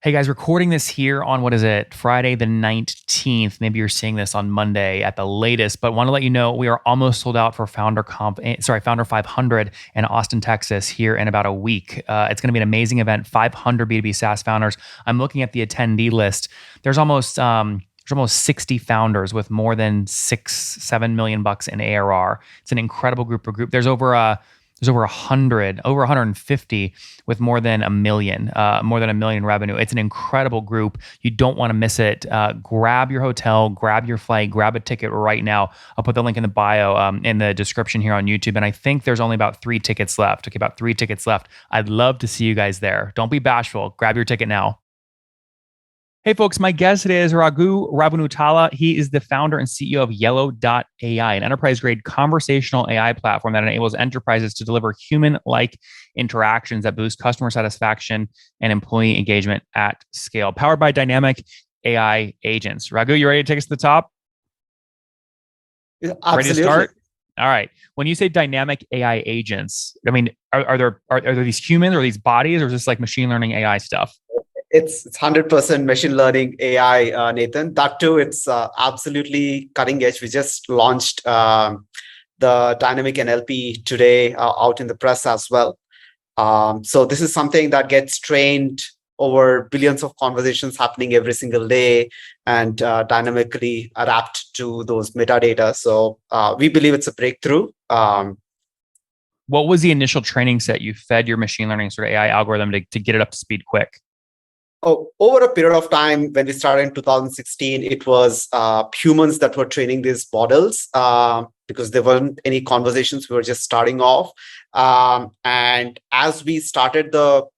Hey guys, recording this here on what is it, Friday the 19th. Maybe you're seeing this on Monday at the latest, but want to let you know we are almost sold out for Founder 500 in Austin, Texas here in about a week. It's going to be an amazing event, 500 B2B SaaS founders. I'm looking at the attendee list. There's almost 60 founders with more than 7 million bucks in ARR. It's an incredible group. There's over 100, over 150 with more than a million revenue. It's an incredible group. You don't want to miss it. Grab your hotel, grab your flight, grab a ticket right now. I'll put the link in the bio, in the description here on YouTube. And I think there's only about 3 tickets left. Okay, about 3 tickets left. I'd love to see you guys there. Don't be bashful. Grab your ticket now. Hey folks, my guest today is Raghu Ravanutala. He is the founder and CEO of Yellow.ai, an enterprise-grade conversational AI platform that enables enterprises to deliver human-like interactions that boost customer satisfaction and employee engagement at scale, powered by dynamic AI agents. Raghu, you ready to take us to the top? Yeah, Ready to absolutely. start? All right. When you say dynamic AI agents, I mean, are there these humans or these bodies, or is this like machine learning AI stuff? It's 100% machine learning AI, Nathan. That too, it's absolutely cutting edge. We just launched the dynamic NLP today out in the press as well. So this is something that gets trained over billions of conversations happening every single day and dynamically adapt to those metadata. So we believe it's a breakthrough. What was the initial training set you fed your machine learning sort of AI algorithm to get it up to speed quick? Oh, over a period of time, when we started in 2016, it was humans that were training these models because there weren't any conversations. We were just starting off. And as we started the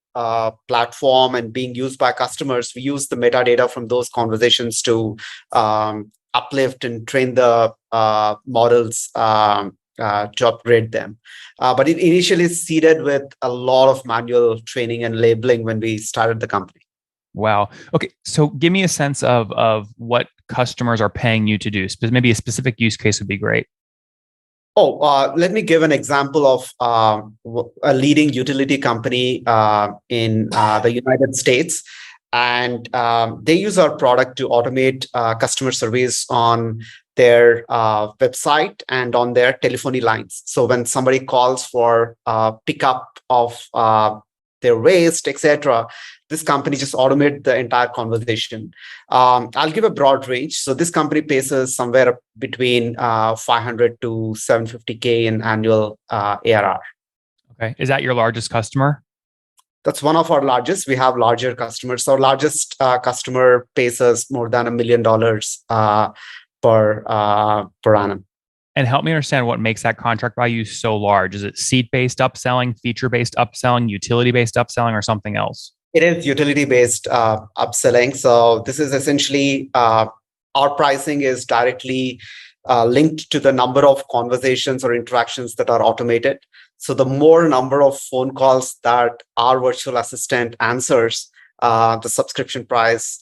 platform and being used by customers, we used the metadata from those conversations to uplift and train the models to upgrade them. But it initially seeded with a lot of manual training and labeling when we started the company. Wow. Okay. So give me a sense of what customers are paying you to do. Maybe a specific use case would be great. Oh, let me give an example of a leading utility company in the United States. And they use our product to automate customer service on their website and on their telephony lines. So when somebody calls for pickup of their waste, etc., this company just automate the entire conversation. I'll give a broad range. So this company pays us somewhere between 500 to 750K in annual ARR. Okay. Is that your largest customer? That's one of our largest. We have larger customers. Our largest customer pays us more than $1 million per annum. And help me understand what makes that contract value so large. Is it seat-based upselling, feature-based upselling, utility-based upselling, or something else? It is utility-based upselling. So this is essentially our pricing is directly linked to the number of conversations or interactions that are automated. So the more number of phone calls that our virtual assistant answers, the subscription price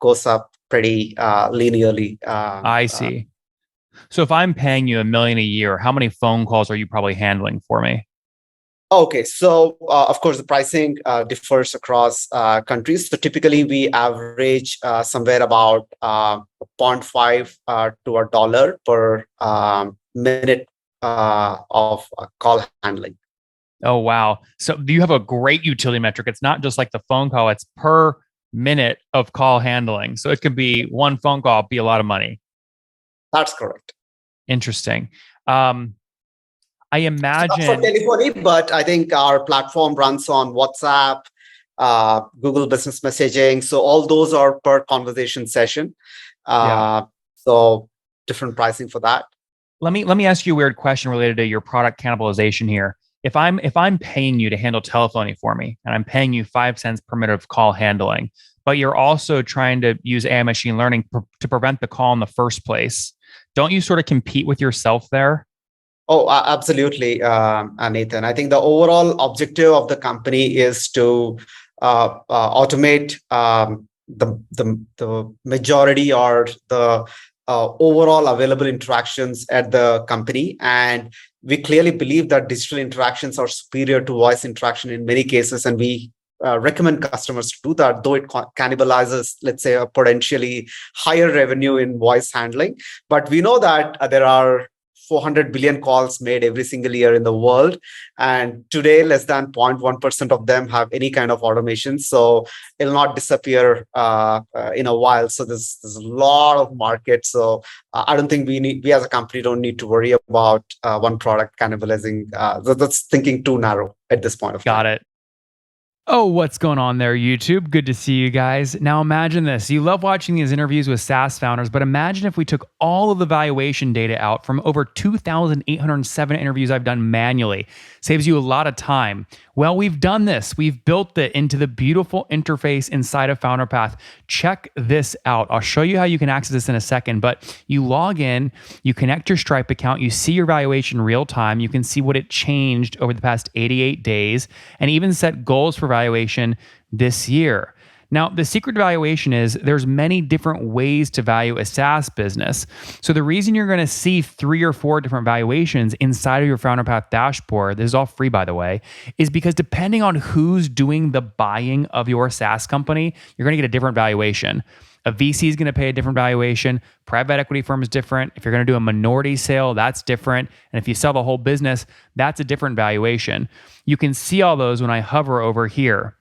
goes up pretty linearly. I see. So if I'm paying you $1 million a year, how many phone calls are you probably handling for me? Okay, so of course the pricing differs across countries. So typically we average somewhere about zero point 0.5 to $1 per minute of call handling. Oh, wow. So do you have a great utility metric? It's not just like the phone call, it's per minute of call handling. So it could be one phone call, be a lot of money. That's correct. Interesting. I It's not for imagine, telephony, but I think our platform runs on WhatsApp, Google Business Messaging. So all those are per conversation session. yeah. So different pricing for that. Let me ask you a weird question related to your product cannibalization here. If I'm paying you to handle telephony for me, and I'm paying you 5 cents per minute of call handling, but you're also trying to use AI machine learning to prevent the call in the first place, don't you sort of compete with yourself there? Oh, absolutely, Nathan. I think the overall objective of the company is to automate the majority or the overall available interactions at the company. And we clearly believe that digital interactions are superior to voice interaction in many cases. And we recommend customers to do that, though it cannibalizes, let's say, a potentially higher revenue in voice handling. But we know that there are 400 billion calls made every single year in the world. And today, less than 0.1% of them have any kind of automation. So it'll not disappear in a while. So there's a lot of market. So I don't think we as a company don't need to worry about one product cannibalizing. That's thinking too narrow at this point of time. Got it. Oh, what's going on there, YouTube? Good to see you guys. Now imagine this. You love watching these interviews with SaaS founders, but imagine if we took all of the valuation data out from over 2,807 interviews I've done manually. Saves you a lot of time. Well, we've done this. We've built it into the beautiful interface inside of FounderPath. Check this out. I'll show you how you can access this in a second, but you log in, you connect your Stripe account, you see your valuation real time, you can see what it changed over the past 88 days, and even set goals for valuation this year. Now, the secret to valuation is there's many different ways to value a SaaS business. So the reason you're going to see 3 or 4 different valuations inside of your FounderPath dashboard, this is all free by the way, is because depending on who's doing the buying of your SaaS company, you're going to get a different valuation. A VC is going to pay a different valuation. Private equity firm is different. If you're going to do a minority sale, that's different. And if you sell the whole business, that's a different valuation. You can see all those when I hover over here.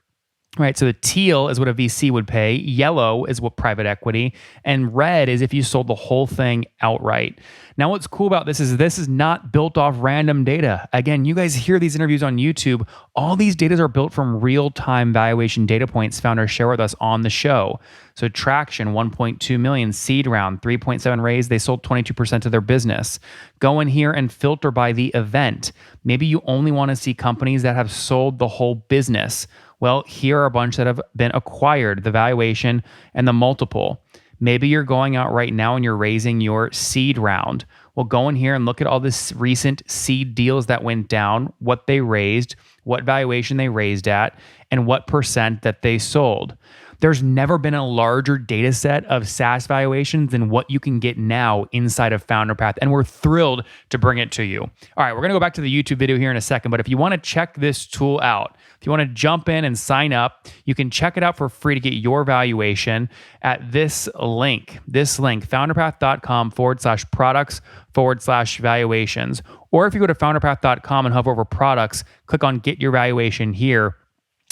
Right, so the teal is what a VC would pay, yellow is what private equity, and red is if you sold the whole thing outright. Now, what's cool about this is not built off random data. Again, you guys hear these interviews on YouTube. All these data are built from real-time valuation data points founders share with us on the show. So traction, 1.2 million, seed round, 3.7 raise, they sold 22% of their business. Go in here and filter by the event. Maybe you only want to see companies that have sold the whole business. Well, here are a bunch that have been acquired, the valuation and the multiple. Maybe you're going out right now and you're raising your seed round. Well, go in here and look at all this recent seed deals that went down, what they raised, what valuation they raised at, and what percent that they sold. There's never been a larger data set of SaaS valuations than what you can get now inside of FounderPath, and we're thrilled to bring it to you. All right, we're going to go back to the YouTube video here in a second, but if you want to check this tool out, if you want to jump in and sign up, you can check it out for free to get your valuation at this link, founderpath.com/products/valuations. Or if you go to founderpath.com and hover over products, click on get your valuation here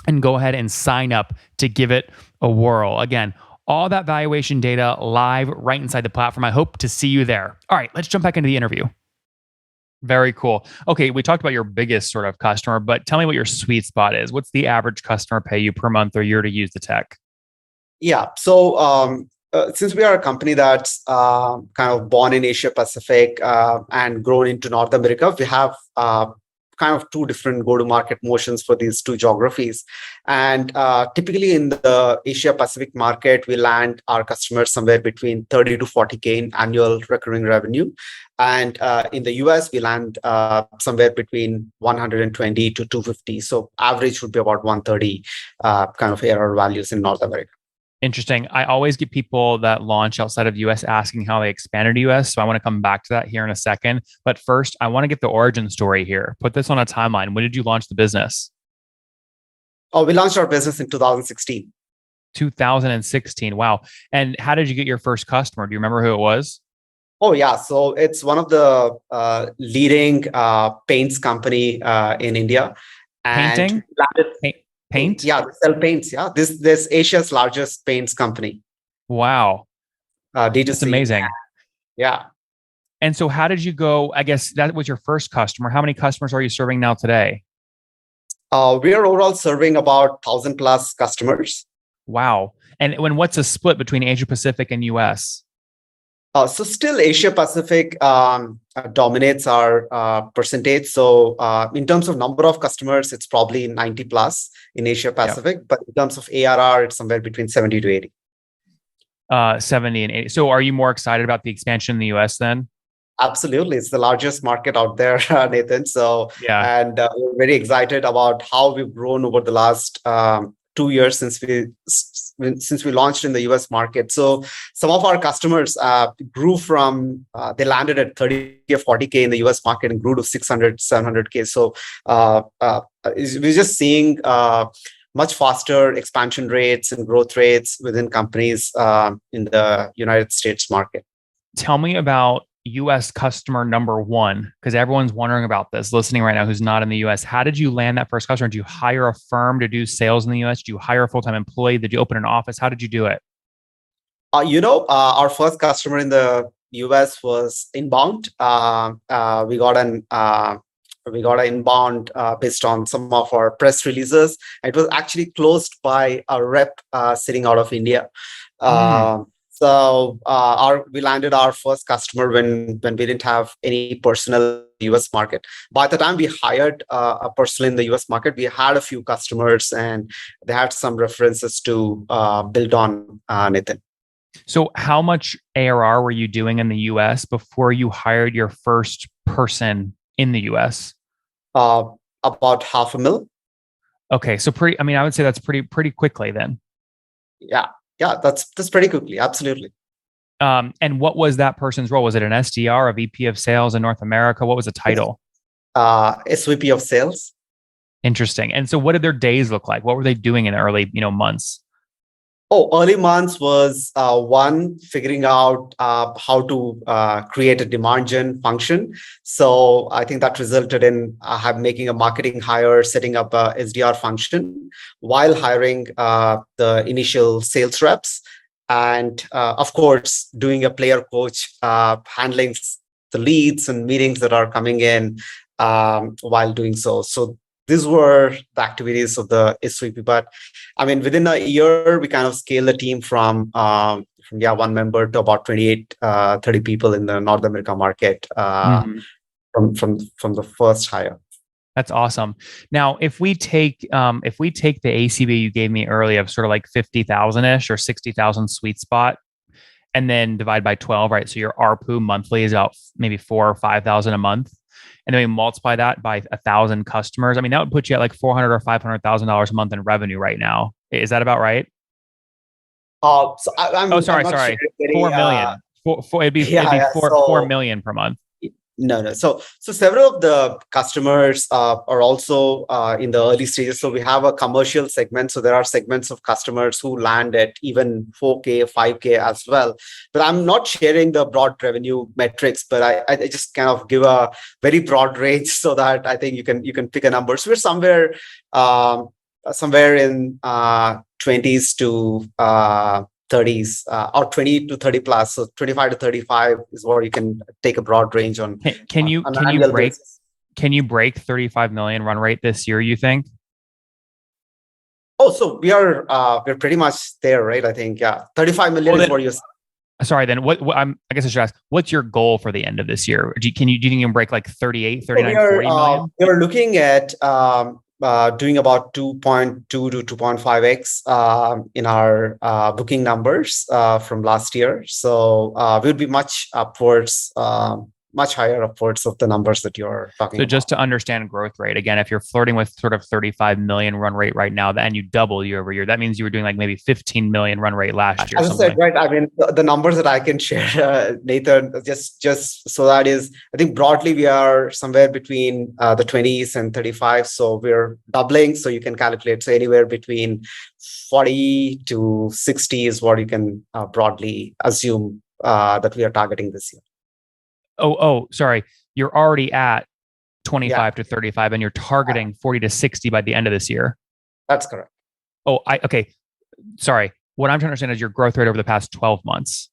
and go ahead and sign up to give it a whirl. Again, all that valuation data live right inside the platform. I hope to see you there. All right, let's jump back into the interview. Very cool. Okay, we talked about your biggest sort of customer, but tell me what your sweet spot is. What's the average customer pay you per month or year to use the tech? Yeah. So since we are a company that's kind of born in Asia Pacific and grown into North America, we have kind of 2 different go-to-market motions for these 2 geographies. And typically in the Asia Pacific market, we land our customers somewhere between 30 to 40K in annual recurring revenue. And in the US, we land somewhere between 120 to 250. So average would be about 130 kind of ARR values in North America. Interesting. I always get people that launch outside of the US asking how they expanded to US. So I want to come back to that here in a second. But first, I want to get the origin story here. Put this on a timeline. When did you launch the business? Oh, we launched our business in 2016. 2016. Wow. And how did you get your first customer? Do you remember who it was? Oh, yeah. So it's one of the leading paints company in India. Painting? Paint? Yeah, they sell paints. Yeah, this Asia's largest paints company. Wow, D2C. That's amazing. Yeah. And so, how did you go? I guess that was your first customer. How many customers are you serving now today? We are overall serving about 1,000 plus customers. Wow. And what's a split between Asia Pacific and US? So still Asia Pacific dominates our percentage. So in terms of number of customers, it's probably 90 plus in Asia Pacific. Yep. But in terms of ARR, it's somewhere between 70 to 80. 70 and 80. So are you more excited about the expansion in the US then? Absolutely. It's the largest market out there, Nathan. So, yeah. And we're very excited about how we've grown over the last 2 years since we launched in the US market. So some of our customers grew from, they landed at 30 or 40K in the US market and grew to 600, 700K. So we're just seeing much faster expansion rates and growth rates within companies in the United States market. Tell me about US customer number one, because everyone's wondering about this listening right now who's not in the US. How did you land that first customer? Did you hire a firm to do sales in the US? Did you hire a full-time employee? Did you open an office? How did you do it? Our first customer in the US was inbound. We got an inbound based on some of our press releases. It was actually closed by a rep sitting out of India. So we landed our first customer when we didn't have any personnel in the US market. By the time we hired a person in the US market, we had a few customers and they had some references to build on, Nathan. So how much ARR were you doing in the US before you hired your first person in the US? About $500,000. Okay, so I would say that's pretty quickly then. Yeah, that's pretty quickly, absolutely. And what was that person's role? Was it an SDR, a VP of sales in North America? What was the title? SVP of sales. Interesting. And so what did their days look like? What were they doing in the early, months? Early months was one, figuring out how to create a demand gen function. So I think that resulted in making a marketing hire, setting up a SDR function while hiring the initial sales reps. And of course, doing a player coach, handling the leads and meetings that are coming in while doing so. So these were the activities of the SVP. But within a year, we kind of scaled the team from one member to about 28, 30 people in the North America market from the first hire. That's awesome. Now, if we take the ACV you gave me early of sort of like 50,000-ish or 60,000 sweet spot, and then divide by 12, right? So your ARPU monthly is about maybe 4,000 or 5,000 a month. And then we multiply that by 1,000 customers. that would put you at like $400,000 or $500,000 a month in revenue right now. Is that about right? Sorry. Sure 4 million. It'd be 4 million per month. No. So several of the customers are also in the early stages. So we have a commercial segment. So there are segments of customers who land at even 4K, 5K as well. But I'm not sharing the broad revenue metrics, but I just kind of give a very broad range so that I think you can pick a number. So we're somewhere in 20s to 30s or 20 to 30 plus. So 25 to 35 is where you can take a broad range on. Can you break 35 million run rate this year, you think? So we're pretty much there, right? I think, 35 million is what you're. Sorry, then I guess I should ask, what's your goal for the end of this year? Do you think you can break like 38, 39, 40 million? We're looking at doing about 2.2 to 2.5x in our booking numbers from last year. So we'll be much higher upwards of the numbers that you're talking about. So just to understand growth rate, again, if you're flirting with sort of 35 million run rate right now, and you double year over year, that means you were doing like maybe 15 million run rate last year. As I said, right, the numbers that I can share, Nathan, just so that is, I think broadly we are somewhere between the 20s and 35. So we're doubling. So you can calculate. So anywhere between 40 to 60 is what you can broadly assume that we are targeting this year. Sorry. You're already at 25 to 35 and you're targeting 40 to 60 by the end of this year. That's correct. Okay. Sorry. What I'm trying to understand is your growth rate over the past 12 months.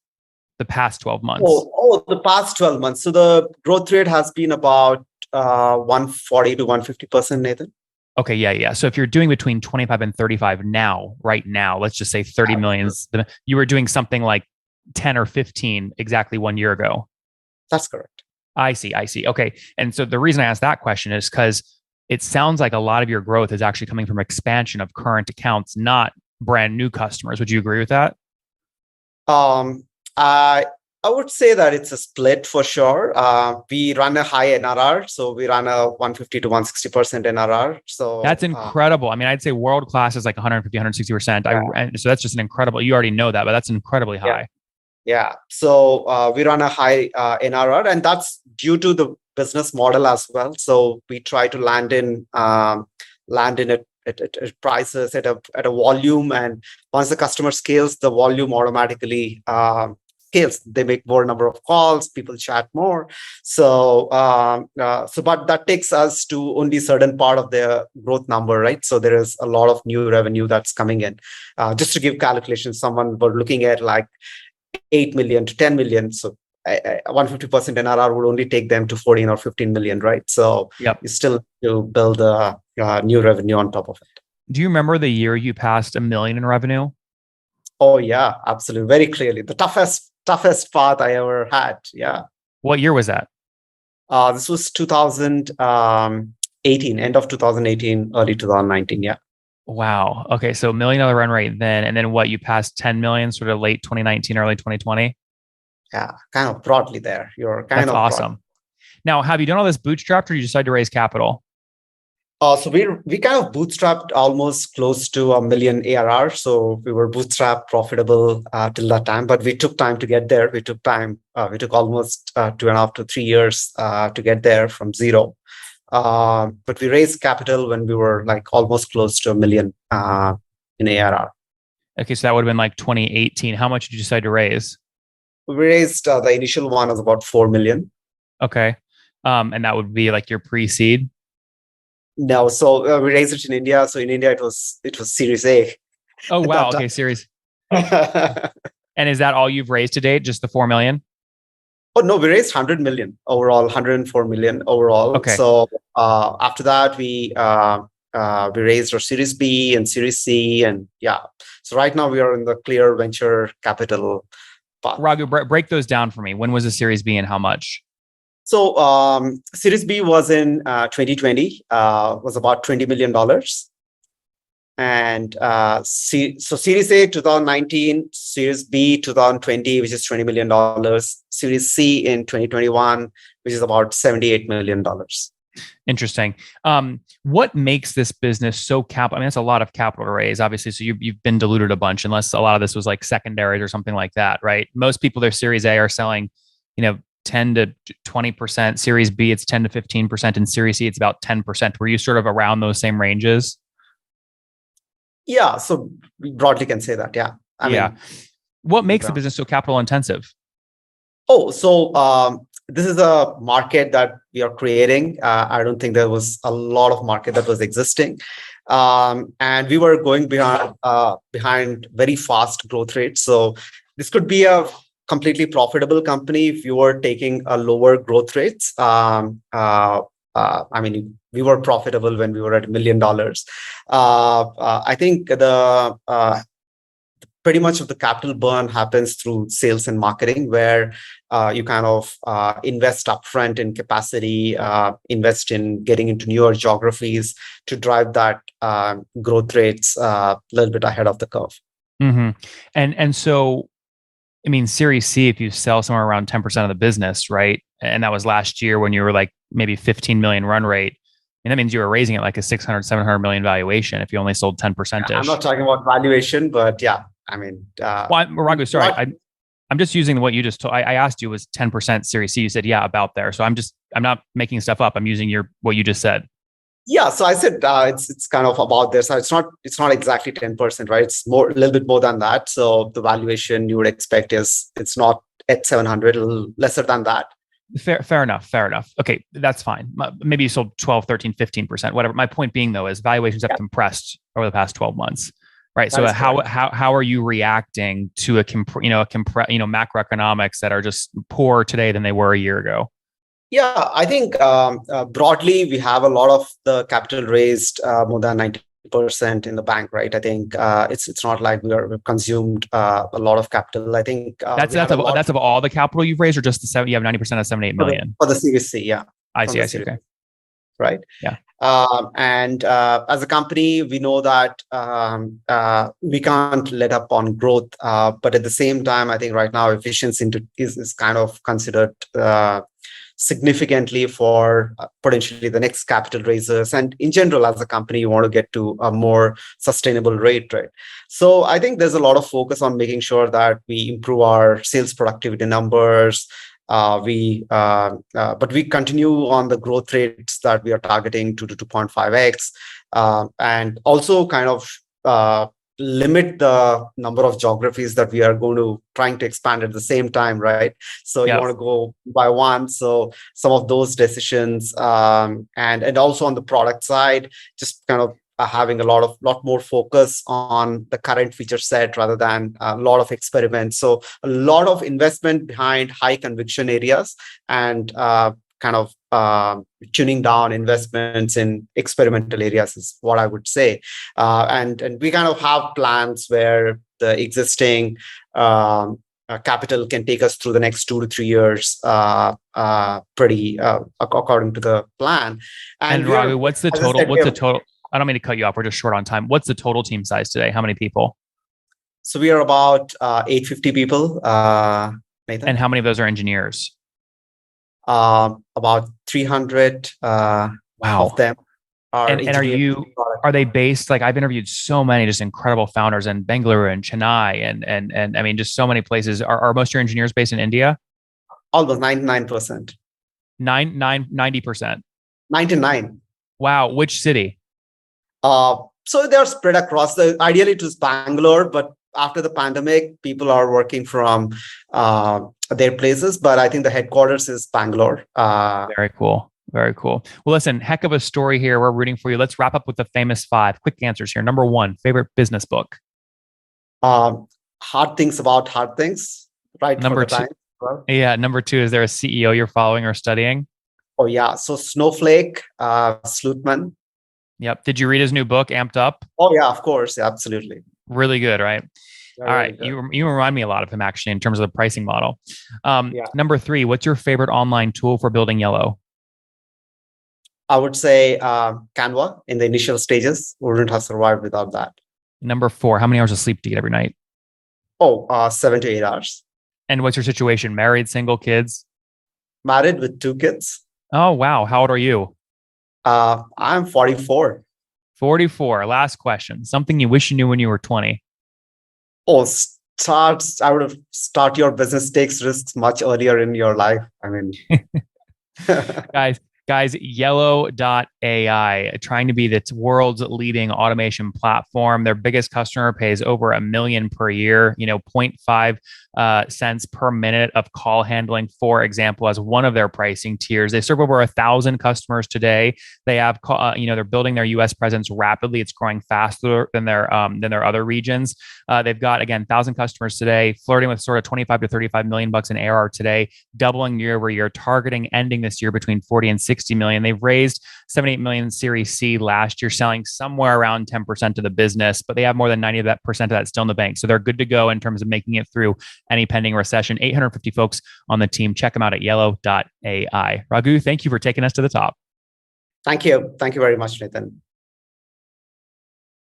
The past 12 months. The past 12 months. So the growth rate has been about 140 to 150%, Nathan. Okay. Yeah. So if you're doing between 25 and 35 right now, let's just say 30 million, you were doing something like 10 or 15 exactly 1 year ago. That's correct. I see. Okay. And so the reason I asked that question is because it sounds like a lot of your growth is actually coming from expansion of current accounts, not brand new customers. Would you agree with that? I would say that it's a split for sure. We run a high NRR, so we run a 150 to 160% NRR. So that's incredible. I'd say world class is like 150, 160%. So that's just an incredible. You already know that, but that's incredibly high. Yeah. So we run a high NRR, and that's due to the business model as well. So we try to land in a it prices at a volume, and once the customer scales, the volume automatically scales. They make more number of calls, people chat more. But that takes us to only certain part of the growth number, right? So there is a lot of new revenue that's coming in. Just to give calculations, someone were looking at like 8 million to 10 million. So 150% NRR would only take them to 14 or 15 million, right? So Yep. you still have to build a new revenue on top of it. Do you remember the year you passed $1 million in revenue? Oh yeah, absolutely, very clearly. The toughest path I ever had. Yeah. What year was that? This was 2018, end of 2018, early 2019. Yeah. Wow. Okay. So $1 million run rate then. And then what? You passed 10 million sort of late 2019, early 2020? Yeah, kind of broadly there. You're kind That's of awesome. broad. Now, have you done all this bootstrapped or you decided to raise capital? So we kind of bootstrapped almost close to $1 million ARR. So we were bootstrap profitable till that time, but we took time to get there. We took time. We took almost 2.5 to 3 years to get there from zero. But we raised capital when we were like almost close to $1 million in ARR. Okay, so that would have been like 2018. How much did you decide to raise? We raised the initial one was about 4 million. Okay, and that would be like your pre-seed. No, so we raised it in India. So in India, it was Series A. Oh wow, okay, series. And is that all you've raised to date? Just the 4 million? Oh no, we raised 100 million overall, 104 million overall. Okay. So after that, we raised our Series B and Series C, and yeah. So right now we are in the clear venture capital path. Raghu, break those down for me. When was the Series B and how much? So Series B was in 2020, was about $20 million. And so Series A 2019, Series B 2020, which is $20 million, Series C in 2021, which is about $78 million. Interesting. What makes this business so capital? I mean, that's a lot of capital to raise, obviously. So you've been diluted a bunch, unless a lot of this was like secondaries or something like that, right? Most people, their Series A are selling, 10 to 20%. Series B, it's 10 to 15%. And Series C, it's about 10%. Were you sort of around those same ranges? Yeah, so we broadly can say that. Yeah. I mean, what makes the business so capital intensive? So this is a market that we are creating. I don't think there was a lot of market that was existing. And we were going behind very fast growth rates. So this could be a completely profitable company if you were taking a lower growth rates. I mean, we were profitable when we were at $1 million. I think pretty much of the capital burn happens through sales and marketing, where you kind of invest upfront in capacity, invest in getting into newer geographies to drive that growth rates a little bit ahead of the curve. Mm-hmm. And so, I mean, Series C, if you sell somewhere around 10% of the business, right? And that was last year when you were like maybe 15 million run rate. And that means you were raising it like a 600, 700 million valuation if you only sold 10%. I'm not talking about valuation, but yeah, I mean, Raghu, sorry, I'm just using what you just told. I asked you was 10% Series C. You said, yeah, about there. So I'm not making stuff up. I'm using what you just said. Yeah, so I said it's kind of about there. So it's not exactly 10%, right? It's a little bit more than that. So the valuation you would expect it's not at 700, a little lesser than that. Fair enough. Okay, that's fine. Maybe you sold 12, 13, 15%, whatever. My point being though is valuations have compressed over the past 12 months, right? So how are you reacting to macroeconomics that are just poorer today than they were a year ago? Yeah, I think broadly we have a lot of the capital raised, more than 90% in the bank, right? I think it's not like we've consumed a lot of capital. I think that's of all the capital you've raised, or just you have 90% of 78 million for the Series C, yeah. I see. Okay, right. Yeah. And as a company, we know that we can't let up on growth, but at the same time, I think right now efficiency is kind of considered significantly for potentially the next capital raisers. And in general, as a company, you want to get to a more sustainable rate, right? So I think there's a lot of focus on making sure that we improve our sales productivity numbers. But we continue on the growth rates that we are targeting 2 to 2.5x. and also kind of limit the number of geographies that we are going to trying to expand at the same time, right? So you Yep. want to go by one. So some of those decisions, and also on the product side, just kind of having a lot more focus on the current feature set rather than a lot of experiments. So a lot of investment behind high conviction areas and kind of tuning down investments in experimental areas is what I would say. And we kind of have plans where the existing capital can take us through the next 2 to 3 years, pretty according to the plan. And we Raghu, are, what's the as I total? said, What's the total? I don't mean to cut you off. We're just short on time. What's the total team size today? How many people? So we are about 850 people, Nathan. And how many of those are engineers? About 300 of them are And are they based, like I've interviewed so many just incredible founders in Bangalore and Chennai and I mean just so many places. Are most of your engineers based in India? Almost 99%. 90%. 99. Wow. Which city? So they're spread across ideally it was Bangalore, but after the pandemic, people are working from their places, but I think the headquarters is Bangalore. Very cool. Very cool. Well, listen, heck of a story here. We're rooting for you. Let's wrap up with the famous 5 quick answers here. Number 1, favorite business book. Hard Things About Hard Things, right? Number 2. Yeah. Number 2, is there a CEO you're following or studying? Oh, yeah. So Snowflake, Slutman. Yep. Did you read his new book, Amped Up? Oh, yeah, of course. Yeah, absolutely. Really good, right? All right. You remind me a lot of him actually in terms of the pricing model. Number 3, what's your favorite online tool for building Yellow? I would say Canva in the initial stages. Wouldn't have survived without that. Number 4, how many hours of sleep do you get every night? 7 to 8 hours. And what's your situation? Married, single, kids? Married with 2 kids. Oh, wow. How old are you? I'm 44. 44. Last question. Something you wish you knew when you were 20. I would have start your business takes risks much earlier in your life. I mean, Guys, Yellow.ai, trying to be the world's leading automation platform. Their biggest customer pays over $1 million per year, 0.5 cents per minute of call handling, for example, as one of their pricing tiers. They serve over 1,000 customers today. They have, they're building their US presence rapidly. It's growing faster than their other regions. They've got, again, 1,000 customers today, flirting with sort of 25 to 35 million bucks in ARR today, doubling year over year, targeting ending this year between 40 and 60 million. They've raised 78 million Series C last year, selling somewhere around 10% of the business, but they have more than 90% of that still in the bank. So they're good to go in terms of making it through any pending recession. 850 folks on the team. Check them out at Yellow.ai. Raghu, thank you for taking us to the top. Thank you. Thank you very much, Nathan.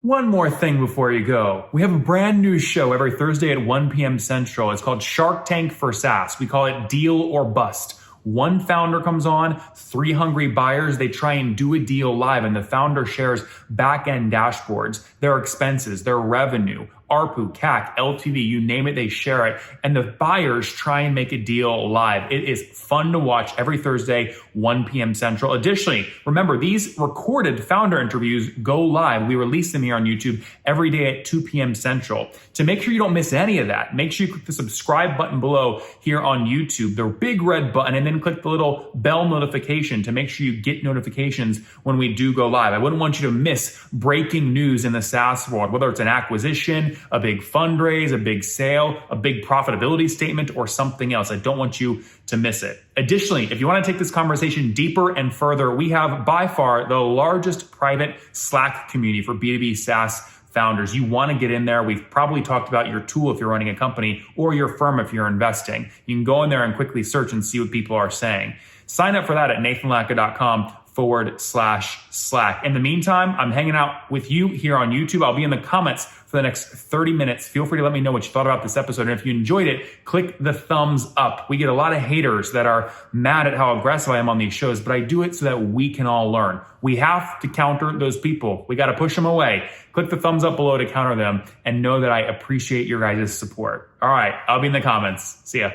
One more thing before you go. We have a brand new show every Thursday at 1 p.m. Central. It's called Shark Tank for SaaS. We call it Deal or Bust. One founder comes on, 3 hungry buyers, they try and do a deal live, and the founder shares back-end dashboards, their expenses, their revenue, ARPU, CAC, LTV, you name it, they share it. And the buyers try and make a deal live. It is fun to watch every Thursday, 1 p.m. Central. Additionally, remember, these recorded founder interviews go live. We release them here on YouTube every day at 2 p.m. Central. To make sure you don't miss any of that, make sure you click the subscribe button below here on YouTube, the big red button, and then click the little bell notification to make sure you get notifications when we do go live. I wouldn't want you to miss breaking news in the SaaS world, whether it's an acquisition, a big fundraise, a big sale, a big profitability statement, or something else. I don't want you to miss it. Additionally, if you want to take this conversation deeper and further, we have by far the largest private Slack community for B2B SaaS founders. You want to get in there. We've probably talked about your tool if you're running a company or your firm if you're investing. You can go in there and quickly search and see what people are saying. Sign up for that at nathanlatka.com/Slack. In the meantime, I'm hanging out with you here on YouTube. I'll be in the comments for the next 30 minutes. Feel free to let me know what you thought about this episode. And if you enjoyed it, click the thumbs up. We get a lot of haters that are mad at how aggressive I am on these shows, but I do it so that we can all learn. We have to counter those people. We got to push them away. Click the thumbs up below to counter them and know that I appreciate your guys' support. All right, I'll be in the comments. See ya.